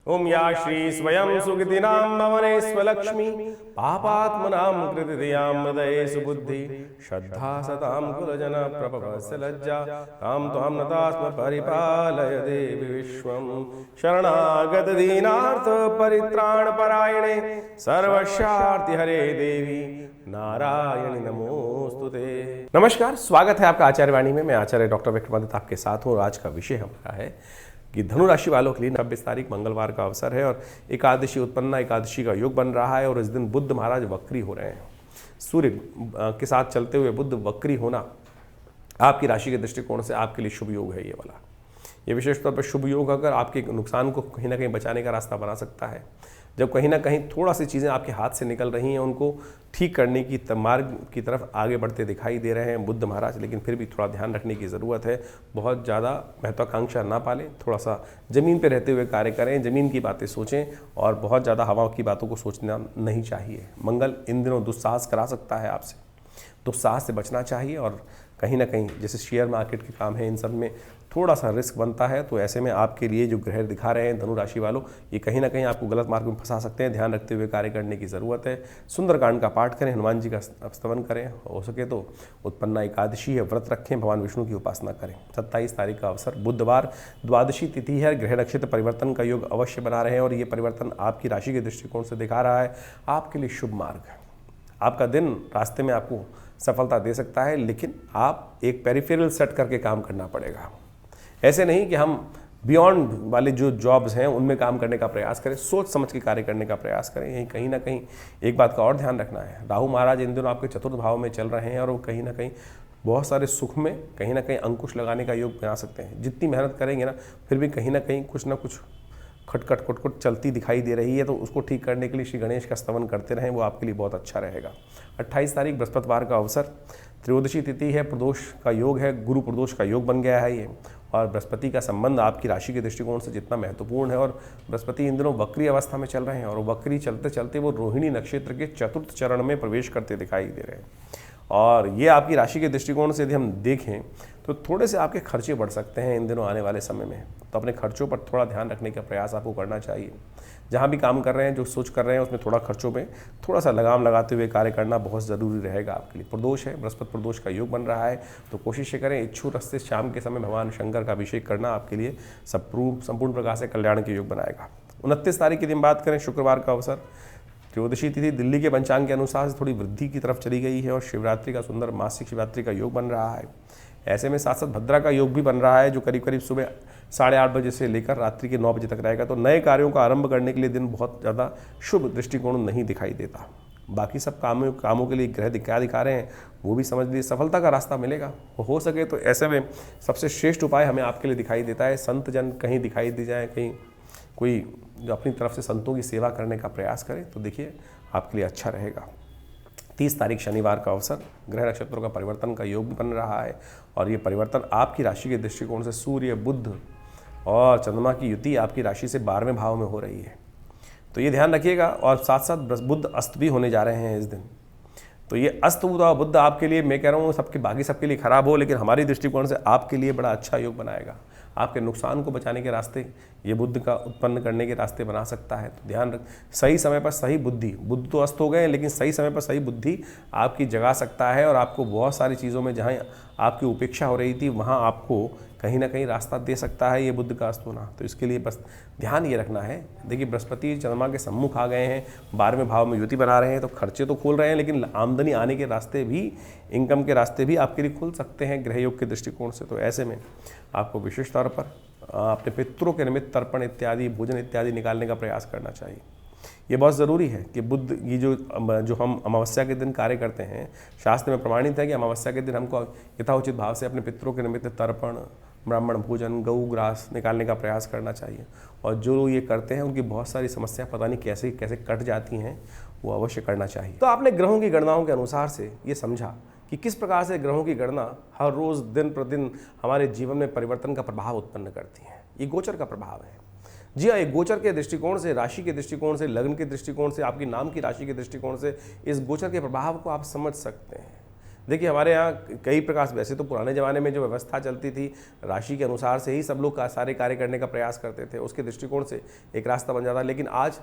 ओम या श्री स्वयं सुगतिनां भवने स्वलक्ष्मी पापात्मनां कृतियां हृदये सुबुद्धि श्रद्धा सतां कुलजन प्रभवस्य लज्जा तां त्वां नतास्म परिपालय देवी विश्वं शरणागत दीनार्थ परित्राण परायणे सर्वस्यार्ति हरे देवी नारायणी नमोस्तुते। नमस्कार, स्वागत है आपका आचार्य वाणी में। मैं आचार्य डॉक्टर विक्रमादित्य आपके साथ हूँ और आज का विषय हमारा है कि धनु राशि वालों के लिए 26 तारीख मंगलवार का अवसर है और एकादशी उत्पन्ना एकादशी का योग बन रहा है और इस दिन बुध महाराज वक्री हो रहे हैं। सूर्य के साथ चलते हुए बुध वक्री होना आपकी राशि के दृष्टिकोण से आपके लिए शुभ योग है। ये विशेष तौर पर शुभ योग अगर आपके नुकसान को कहीं ना कहीं बचाने का रास्ता बना सकता है। जब कहीं ना कहीं थोड़ा सी चीज़ें आपके हाथ से निकल रही हैं, उनको ठीक करने की मार्ग की तरफ आगे बढ़ते दिखाई दे रहे हैं बुध महाराज, लेकिन फिर भी थोड़ा ध्यान रखने की ज़रूरत है। बहुत ज़्यादा महत्वाकांक्षा ना पालें, थोड़ा सा ज़मीन पे रहते हुए कार्य करें, ज़मीन की बातें सोचें और बहुत ज़्यादा हवा की बातों को सोचना नहीं चाहिए। मंगल इन दिनों दुस्साहस करा सकता है आपसे, दुस्साहस से बचना चाहिए और कहीं ना कहीं जैसे शेयर मार्केट के काम है, इन सब में थोड़ा सा रिस्क बनता है। तो ऐसे में आपके लिए जो ग्रह दिखा रहे हैं धनु राशि वालों, ये कहीं ना कहीं आपको गलत मार्ग में फंसा सकते हैं। ध्यान रखते हुए कार्य करने की ज़रूरत है। सुंदरकांड का पाठ करें, हनुमान जी का स्तवन करें, हो सके तो उत्पन्ना एकादशी है व्रत रखें, भगवान विष्णु की उपासना करें। 27 तारीख का अवसर बुधवार, द्वादशी तिथि है। ग्रह नक्षत्र परिवर्तन का योग अवश्य बना रहे हैं और ये परिवर्तन आपकी राशि के दृष्टिकोण से दिखा रहा है आपके लिए शुभ मार्ग है। आपका दिन रास्ते में आपको सफलता दे सकता है, लेकिन आप एक पेरिफेरल सेट करके काम करना पड़ेगा। ऐसे नहीं कि हम बियॉन्ड वाले जो जॉब्स हैं उनमें काम करने का प्रयास करें, सोच समझ के कार्य करने का प्रयास करें। यही कहीं ना कहीं एक बात का और ध्यान रखना है, राहु महाराज इन दिनों आपके चतुर्थ भाव में चल रहे हैं और वो कहीं ना कहीं बहुत सारे सुख में कहीं ना कहीं अंकुश लगाने का योग बना सकते हैं। जितनी मेहनत करेंगे ना, फिर भी कहीं ना कहीं कुछ ना कुछ खटखट कुटकुट चलती दिखाई दे रही है, तो उसको ठीक करने के लिए श्री गणेश का स्तवन करते रहें, वो आपके लिए बहुत अच्छा रहेगा। 28 तारीख बृहस्पतिवार का अवसर, त्रयोदशी तिथि है, प्रदोष का योग है, गुरु प्रदोष का योग बन गया है ये। और बृहस्पति का संबंध आपकी राशि के दृष्टिकोण से जितना महत्वपूर्ण है, और बृहस्पति इन दिनों वक्री अवस्था में चल रहे हैं और वक्री चलते चलते वो रोहिणी नक्षत्र के चतुर्थ चरण में प्रवेश करते दिखाई दे रहे हैं। और ये आपकी राशि के दृष्टिकोण से यदि हम देखें तो थोड़े से आपके खर्चे बढ़ सकते हैं इन दिनों आने वाले समय में, तो अपने खर्चों पर थोड़ा ध्यान रखने का प्रयास आपको करना चाहिए। जहाँ भी काम कर रहे हैं, जो सोच कर रहे हैं, उसमें थोड़ा खर्चों में थोड़ा सा लगाम लगाते हुए कार्य करना बहुत ज़रूरी रहेगा आपके लिए। प्रदोष है, बृहस्पति प्रदोष का योग बन रहा है, तो कोशिश करें इच्छुक रस्ते शाम के समय भगवान शंकर का अभिषेक करना आपके लिए संपूर्ण प्रकार से कल्याण के योग बनाएगा। 29 तारीख की दिन बात करें, शुक्रवार का अवसर, त्रयोदशी तिथि दिल्ली के पंचांग के अनुसार से थोड़ी वृद्धि की तरफ चली गई है और शिवरात्रि का सुंदर मासिक शिवरात्रि का योग बन रहा है। ऐसे में साथ साथ भद्रा का योग भी बन रहा है, जो करीब करीब सुबह 8:30 बजे से लेकर रात्रि के 9 बजे तक रहेगा। तो नए कार्यों का आरंभ करने के लिए दिन बहुत ज़्यादा शुभ दृष्टिकोण नहीं दिखाई देता। बाकी सब कामों के लिए ग्रह क्या दिखा रहे हैं वो भी समझ लीजिए, सफलता का रास्ता मिलेगा। हो सके तो ऐसे में सबसे श्रेष्ठ उपाय हमें आपके लिए दिखाई देता है, संत जन कहीं दिखाई दे जाए, कहीं कोई जो अपनी तरफ से संतों की सेवा करने का प्रयास करें, तो देखिए आपके लिए अच्छा रहेगा। 30 तारीख शनिवार का अवसर, ग्रह नक्षत्रों का परिवर्तन का योग बन रहा है और ये परिवर्तन आपकी राशि के दृष्टिकोण से सूर्य, बुध और चंद्रमा की युति आपकी राशि से 12वें भाव में हो रही है, तो ये ध्यान रखिएगा। और साथ साथ बुध अस्त भी होने जा रहे हैं इस दिन, तो ये अस्त हुआ बुध आपके लिए, मैं कह रहा हूँ बाकी सबके लिए खराब हो, लेकिन हमारी दृष्टिकोण से आपके लिए बड़ा अच्छा योग बनाएगा। आपके नुकसान को बचाने के रास्ते ये बुध का उत्पन्न करने के रास्ते बना सकता है। तो ध्यान रख, सही समय पर सही बुद्धि, बुध तो अस्त हो गए लेकिन सही समय पर सही बुद्धि आपकी जगा सकता है और आपको बहुत सारी चीज़ों में जहाँ आपकी उपेक्षा हो रही थी वहाँ आपको कहीं ना कहीं रास्ता दे सकता है ये बुध का अस्त होना। तो इसके लिए बस ध्यान ये रखना है। देखिए बृहस्पति चंद्रमा के सम्मुख आ गए हैं, 12वें भाव में युति बना रहे हैं, तो खर्चे तो खोल रहे हैं, लेकिन आमदनी आने के रास्ते भी, इनकम के रास्ते भी आपके लिए खुल सकते हैं ग्रह योग के दृष्टिकोण से। तो ऐसे में आपको विशेष तौर पर अपने पितरों के निमित्त तर्पण इत्यादि, भोजन इत्यादि निकालने का प्रयास करना चाहिए। ये बहुत ज़रूरी है कि बुध ये जो हम अमावस्या के दिन कार्य करते हैं, शास्त्र में प्रमाणित है कि अमावस्या के दिन हमको यथाउचित भाव से अपने पितरों के निमित्त तर्पण, ब्राह्मण भोजन, गऊ ग्रास निकालने का प्रयास करना चाहिए। और जो लोग ये करते हैं उनकी बहुत सारी समस्या पता नहीं कैसे कैसे कट जाती हैं, वो अवश्य करना चाहिए। तो आपने ग्रहों की गणनाओं के अनुसार से ये समझा कि किस प्रकार से ग्रहों की गणना हर रोज़ दिन प्रतिदिन हमारे जीवन में परिवर्तन का प्रभाव उत्पन्न करती है। ये गोचर का प्रभाव है। जी हाँ, एक गोचर के दृष्टिकोण से, राशि के दृष्टिकोण से, लग्न के दृष्टिकोण से, आपकी नाम की राशि के दृष्टिकोण से इस गोचर के प्रभाव को आप समझ सकते हैं। देखिए हमारे यहाँ कई प्रकार से, वैसे तो पुराने ज़माने में जो व्यवस्था चलती थी राशि के अनुसार से ही सब लोग सारे कार्य करने का प्रयास करते थे, उसके दृष्टिकोण से एक रास्ता बन जाता है। लेकिन आज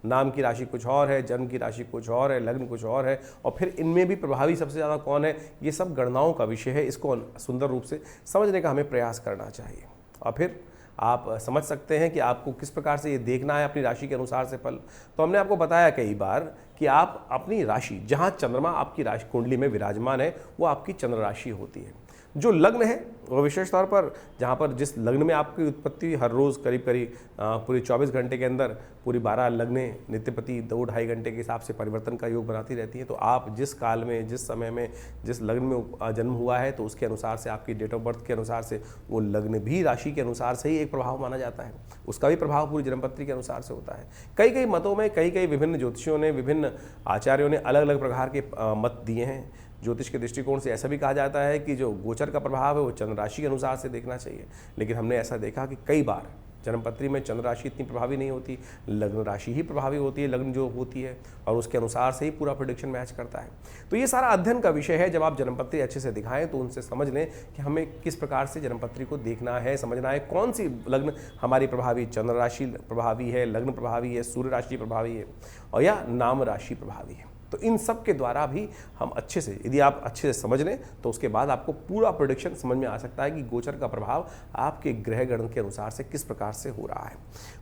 नाम की राशि कुछ और है, जन्म की राशि कुछ और है, लग्न कुछ और है, और फिर इनमें भी प्रभावी सबसे ज़्यादा कौन है, ये सब गणनाओं का विषय है। इसको सुंदर रूप से समझने का हमें प्रयास करना चाहिए, और फिर आप समझ सकते हैं कि आपको किस प्रकार से ये देखना है अपनी राशि के अनुसार से फल। तो हमने आपको बताया कई बार कि आप अपनी राशि, जहाँ चंद्रमा आपकी राशि कुंडली में विराजमान है, वो आपकी चंद्र राशि होती है। जो लग्न है वो विशेष तौर पर, जहाँ पर जिस लग्न में आपकी उत्पत्ति हर रोज़ करीब करीब पूरी 24 घंटे के अंदर पूरी 12 लग्नें नित्यपति 2-2.5 घंटे के हिसाब से परिवर्तन का योग बनाती रहती हैं। तो आप जिस काल में, जिस समय में, जिस लग्न में जन्म हुआ है, तो उसके अनुसार से आपकी डेट ऑफ बर्थ के अनुसार से वो लग्न भी राशि के अनुसार से ही एक प्रभाव माना जाता है। उसका भी प्रभाव पूरी जन्मपत्री के अनुसार से होता है। कई कई मतों में कई विभिन्न ज्योतिषियों ने, विभिन्न आचार्यों ने अलग अलग प्रकार के मत दिए हैं। ज्योतिष के दृष्टिकोण से ऐसा भी कहा जाता है कि जो गोचर का प्रभाव है वो चंद्र राशि के अनुसार से देखना चाहिए। लेकिन हमने ऐसा देखा कि कई बार जन्मपत्री में चंद्र राशि इतनी प्रभावी नहीं होती, लग्न राशि ही प्रभावी होती है, लग्न जो होती है, और उसके अनुसार से ही पूरा प्रेडिक्शन मैच करता है। तो ये सारा अध्ययन का विषय है। जब आप जन्मपत्री अच्छे से दिखाएं तो उनसे समझ लें कि हमें किस प्रकार से जन्मपत्री को देखना है, समझना है, कौन सी लग्न हमारी प्रभावी, चंद्र राशि प्रभावी है, लग्न प्रभावी है, सूर्य राशि प्रभावी है, और या नाम राशि प्रभावी है। तो इन सब के द्वारा भी हम अच्छे से, यदि आप अच्छे से समझ लें तो उसके बाद आपको पूरा प्रेडिक्शन समझ में आ सकता है कि गोचर का प्रभाव आपके ग्रह गणन के अनुसार से किस प्रकार से हो रहा है।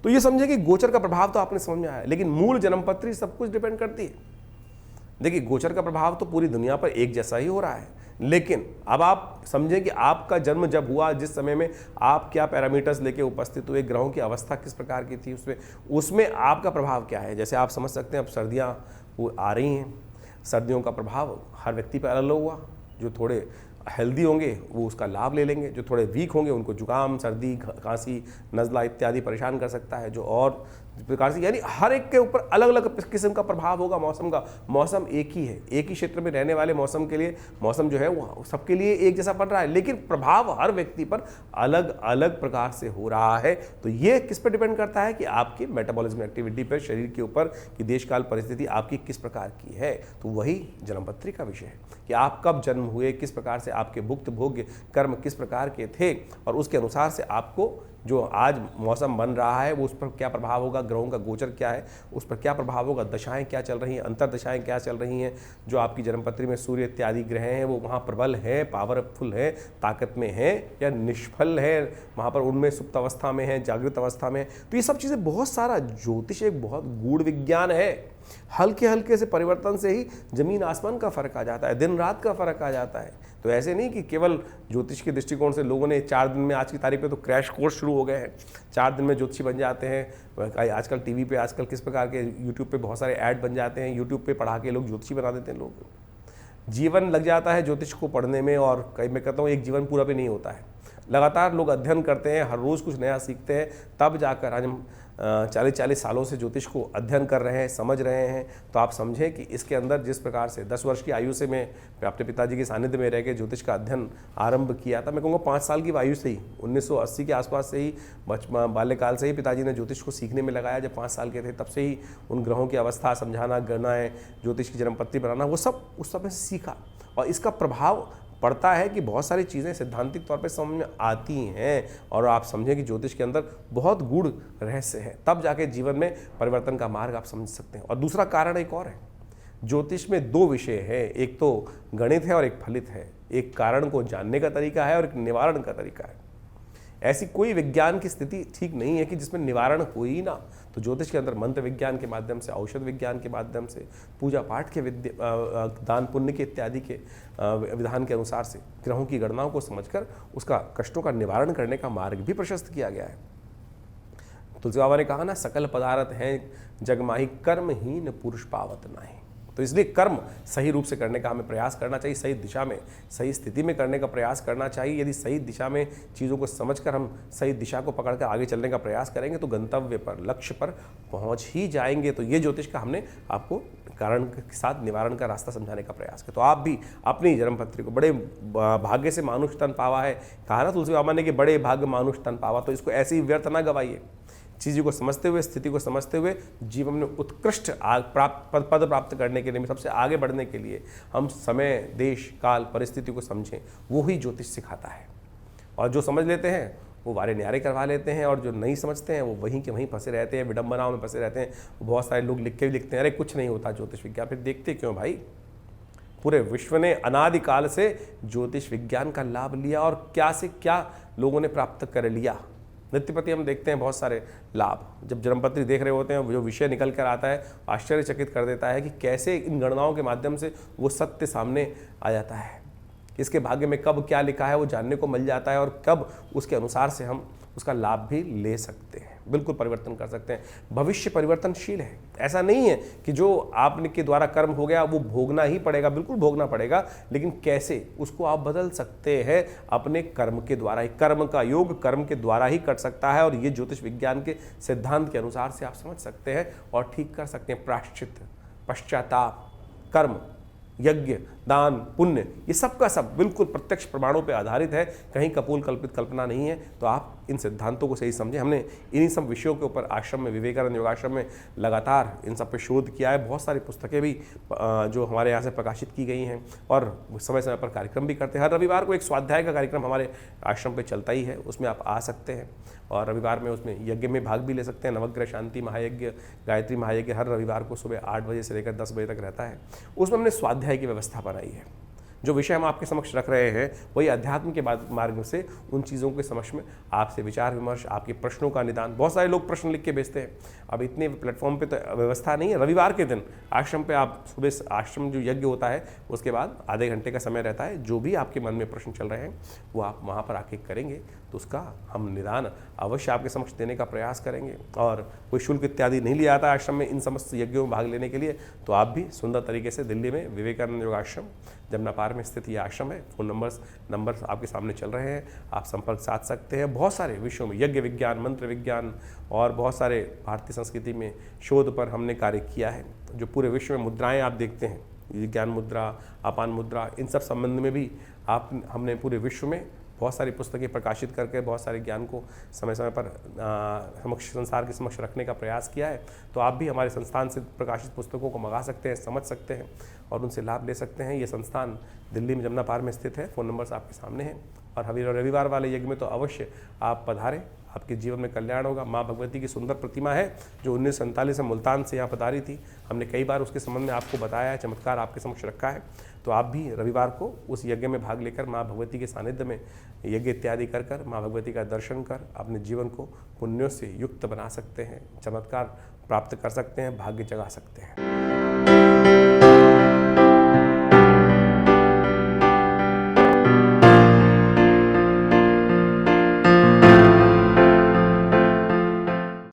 तो ये समझे कि गोचर का प्रभाव तो आपने समझ में आया, लेकिन मूल जन्मपत्री सब कुछ डिपेंड करती है। देखिए गोचर का प्रभाव तो पूरी दुनिया पर एक जैसा ही हो रहा है, लेकिन अब आप समझें कि आपका जन्म जब हुआ, जिस समय में आप क्या पैरामीटर्स लेके उपस्थित हुए, ग्रहों की अवस्था किस प्रकार की थी, उसमें आपका प्रभाव क्या है। जैसे आप समझ सकते हैं अब सर्दियाँ वो आ रही हैं, सर्दियों का प्रभाव हर व्यक्ति पर अलग हुआ। जो थोड़े हेल्दी होंगे वो उसका लाभ ले लेंगे, जो थोड़े वीक होंगे उनको जुकाम, सर्दी, खांसी, नज़ला इत्यादि परेशान कर सकता है। जो और प्रकार से, यानी हर एक के ऊपर अलग अलग किस्म का प्रभाव होगा मौसम का। मौसम एक ही है, एक ही क्षेत्र में रहने वाले मौसम के लिए, मौसम जो है वो सबके लिए एक जैसा पड़ रहा है, लेकिन प्रभाव हर व्यक्ति पर अलग अलग प्रकार से हो रहा है। तो ये किस पर डिपेंड करता है कि आपकी मेटाबॉलिज्म एक्टिविटी पर, शरीर के ऊपर, कि देशकाल परिस्थिति आपकी किस प्रकार की है। तो वही जन्मपत्री का विषय है कि आप कब जन्म हुए, किस प्रकार से आपके भुक्त भोग्य कर्म किस प्रकार के थे, और उसके अनुसार से आपको जो आज मौसम बन रहा है वो उस पर क्या प्रभाव होगा, ग्रहों का गोचर क्या है उस पर क्या प्रभाव होगा, दशाएं क्या चल रही हैं, अंतर दशाएं क्या चल रही हैं। जो आपकी जन्मपत्री में सूर्य इत्यादि ग्रह हैं वो वहाँ प्रबल है, पावरफुल है, ताकत में है, या निष्फल है, वहाँ पर उनमें सुप्त अवस्था में है, जागृत अवस्था में। तो ये सब चीज़ें, बहुत सारा ज्योतिष एक बहुत गूढ़ विज्ञान है। हल्के हल्के से परिवर्तन से ही जमीन आसमान का फर्क आ जाता है, दिन रात का फर्क आ जाता है। तो ऐसे नहीं कि केवल ज्योतिष के दृष्टिकोण से लोगों ने 4 दिन में, आज की तारीख पे तो क्रैश कोर्स शुरू हो गए हैं, 4 दिन में ज्योतिषी बन जाते हैं। आजकल टीवी पे, आजकल किस प्रकार के यूट्यूब पे बहुत सारे ऐड बन जाते हैं, यूट्यूब पे पढ़ा के लोग ज्योतिषी बना देते हैं। लोग जीवन लग जाता है ज्योतिष को पढ़ने में, और कई, मैं कहता हूँ एक जीवन पूरा भी नहीं होता है। लगातार लोग अध्ययन करते हैं, हर रोज़ कुछ नया सीखते हैं, तब जाकर आज हम 40-40 सालों से ज्योतिष को अध्ययन कर रहे हैं, समझ रहे हैं। तो आप समझें कि इसके अंदर जिस प्रकार से 10 वर्ष की आयु से मैं अपने पिताजी के सानिध्य में रह के ज्योतिष का अध्ययन आरंभ किया था। मैं कहूँगा 5 साल की आयु से ही, 1980 के आसपास से ही, बाल्यकाल से ही पिताजी ने ज्योतिष को सीखने में लगाया। जब 5 साल के थे तब से ही उन ग्रहों की अवस्था समझाना, गणनाएं, ज्योतिष की जन्मपत्री बनाना, वो सब उस समय से सीखा। और इसका प्रभाव पड़ता है कि बहुत सारी चीज़ें सैद्धांतिक तौर पे समझ में आती हैं, और आप समझें कि ज्योतिष के अंदर बहुत गूढ़ रहस्य है, तब जाके जीवन में परिवर्तन का मार्ग आप समझ सकते हैं। और दूसरा कारण एक और है, ज्योतिष में 2 विषय है, एक तो गणित है और एक फलित है। एक कारण को जानने का तरीका है और एक निवारण का तरीका है। ऐसी कोई विज्ञान की स्थिति ठीक नहीं है कि जिसमें निवारण हो ही ना। तो ज्योतिष के अंदर मंत्र विज्ञान के माध्यम से, औषध विज्ञान के माध्यम से, पूजा पाठ के दान पुण्य के इत्यादि के विधान के अनुसार से ग्रहों की गणनाओं को समझकर उसका कष्टों का निवारण करने का मार्ग भी प्रशस्त किया गया है। तुलसी बाबा ने कहा ना, सकल पदार्थ हैं जगमाही, कर्महीन पुरुष पावत नाही। तो इसलिए कर्म सही रूप से करने का हमें प्रयास करना चाहिए, सही दिशा में, सही स्थिति में करने का प्रयास करना चाहिए। यदि सही दिशा में चीज़ों को समझकर हम सही दिशा को पकड़कर आगे चलने का प्रयास करेंगे तो गंतव्य पर, लक्ष्य पर पहुंच ही जाएंगे। तो ये ज्योतिष का हमने आपको कारण के साथ निवारण का रास्ता समझाने का प्रयास किया। तो आप भी अपनी जन्मपत्री को, बड़े भाग्य से मानुष तन पावा है, कहा ना तुलसी बाबा ने कि बड़े भाग्य मानुष तन पावा, तो इसको ऐसे ही व्यर्थ ना गवाइए। चीज़ों को समझते हुए, स्थिति को समझते हुए जीवन में उत्कृष्ट पद प्राप्त करने के लिए, सबसे आगे बढ़ने के लिए हम समय, देश, काल, परिस्थिति को समझें, वो ही ज्योतिष सिखाता है। और जो समझ लेते हैं वो वारे न्यारे करवा लेते हैं, और जो नहीं समझते हैं वो वहीं के वहीं फंसे रहते हैं, विडंबनाओं में फंसे रहते हैं। बहुत सारे लोग लिख के भी लिखते हैं, अरे कुछ नहीं होता ज्योतिष विज्ञान। फिर देखते क्यों भाई? पूरे विश्व ने अनादिकाल से ज्योतिष विज्ञान का लाभ लिया, और क्या से क्या लोगों ने प्राप्त कर लिया। नित्य प्रति हम देखते हैं बहुत सारे लाभ। जब जन्मपत्री देख रहे होते हैं, जो विषय निकल कर आता है आश्चर्यचकित कर देता है कि कैसे इन गणनाओं के माध्यम से वो सत्य सामने आ जाता है। इसके भाग्य में कब क्या लिखा है वो जानने को मिल जाता है, और कब उसके अनुसार से हम उसका लाभ भी ले सकते हैं, बिल्कुल परिवर्तन कर सकते हैं। भविष्य परिवर्तनशील है। ऐसा नहीं है कि जो आपने के द्वारा कर्म हो गया वो भोगना ही पड़ेगा, बिल्कुल भोगना पड़ेगा, लेकिन कैसे उसको आप बदल सकते हैं अपने कर्म के द्वारा ही। कर्म का योग कर्म के द्वारा ही कर सकता है, और ये ज्योतिष विज्ञान के सिद्धांत के अनुसार से आप समझ सकते हैं और ठीक कर सकते हैं। प्रायश्चित, पश्चाताप, कर्म, यज्ञ, दान, पुण्य, ये सब का सब बिल्कुल प्रत्यक्ष प्रमाणों पर आधारित है, कहीं कपोल कल्पित कल्पना नहीं है। तो आप इन सिद्धांतों को सही समझें। हमने इन्हीं सब विषयों के ऊपर आश्रम में, विवेकानंद योगाश्रम में लगातार इन सब पे शोध किया है। बहुत सारी पुस्तकें भी जो हमारे यहाँ से प्रकाशित की गई हैं, और समय समय पर कार्यक्रम भी करते हैं। हर रविवार को एक स्वाध्याय का कार्यक्रम हमारे आश्रम पे चलता ही है, उसमें आप आ सकते हैं, और रविवार में उसमें यज्ञ में भाग भी ले सकते हैं। नवग्रह शांति महायज्ञ, गायत्री महायज्ञ हर रविवार को सुबह 8 बजे से लेकर 10 बजे तक रहता है। उसमें हमने स्वाध्याय की व्यवस्था बनाई है। जो विषय हम आपके समक्ष रख रहे हैं वही अध्यात्म के मार्ग से उन चीज़ों के समक्ष में आपसे विचार विमर्श, आपके प्रश्नों का निदान। बहुत सारे लोग प्रश्न लिख के भेजते हैं, अब इतने प्लेटफॉर्म पे तो व्यवस्था नहीं है। रविवार के दिन आश्रम पे आप सुबह आश्रम जो यज्ञ होता है उसके बाद आधे घंटे का समय रहता है, जो भी आपके मन में प्रश्न चल रहे हैं वो आप वहाँ पर आके करेंगे तो उसका हम निदान अवश्य आपके समक्ष देने का प्रयास करेंगे। और कोई शुल्क इत्यादि नहीं लिया जाता आश्रम में इन समस्त यज्ञों में भाग लेने के लिए। तो आप भी सुंदर तरीके से दिल्ली में विवेकानंद योगाश्रम जमुना पार में स्थित ये आश्रम है। फ़ोन नंबर्स आपके सामने चल रहे हैं, आप संपर्क साध सकते हैं। बहुत सारे विषयों में यज्ञ विज्ञान, मंत्र विज्ञान और बहुत सारे भारतीय संस्कृति में शोध पर हमने कार्य किया है। जो पूरे विश्व में मुद्राएं आप देखते हैं, ये ज्ञान मुद्रा, अपान मुद्रा, इन सब संबंध में भी हमने पूरे विश्व में बहुत सारी पुस्तकें प्रकाशित करके बहुत सारे ज्ञान को समय समय पर संसार के समक्ष रखने का प्रयास किया है। तो आप भी हमारे संस्थान से प्रकाशित पुस्तकों को मंगा सकते हैं, समझ सकते हैं और उनसे लाभ ले सकते हैं। ये संस्थान दिल्ली में जमुना पार में स्थित है। फ़ोन नंबर्स आपके सामने हैं। और रविवार वाले यज्ञ में तो अवश्य आप पधारें, आपके जीवन में कल्याण होगा। माँ भगवती की सुंदर प्रतिमा है जो 1947 में मुल्तान से यहाँ पधारी थी। हमने कई बार उसके संबंध में आपको बताया है, चमत्कार आपके समक्ष रखा है। तो आप भी रविवार को उस यज्ञ में भाग लेकर माँ भगवती के सानिध्य में यज्ञ इत्यादि कर माँ भगवती का दर्शन कर अपने जीवन को पुण्यों से युक्त बना सकते हैं, चमत्कार प्राप्त कर सकते हैं, भाग्य जगा सकते हैं।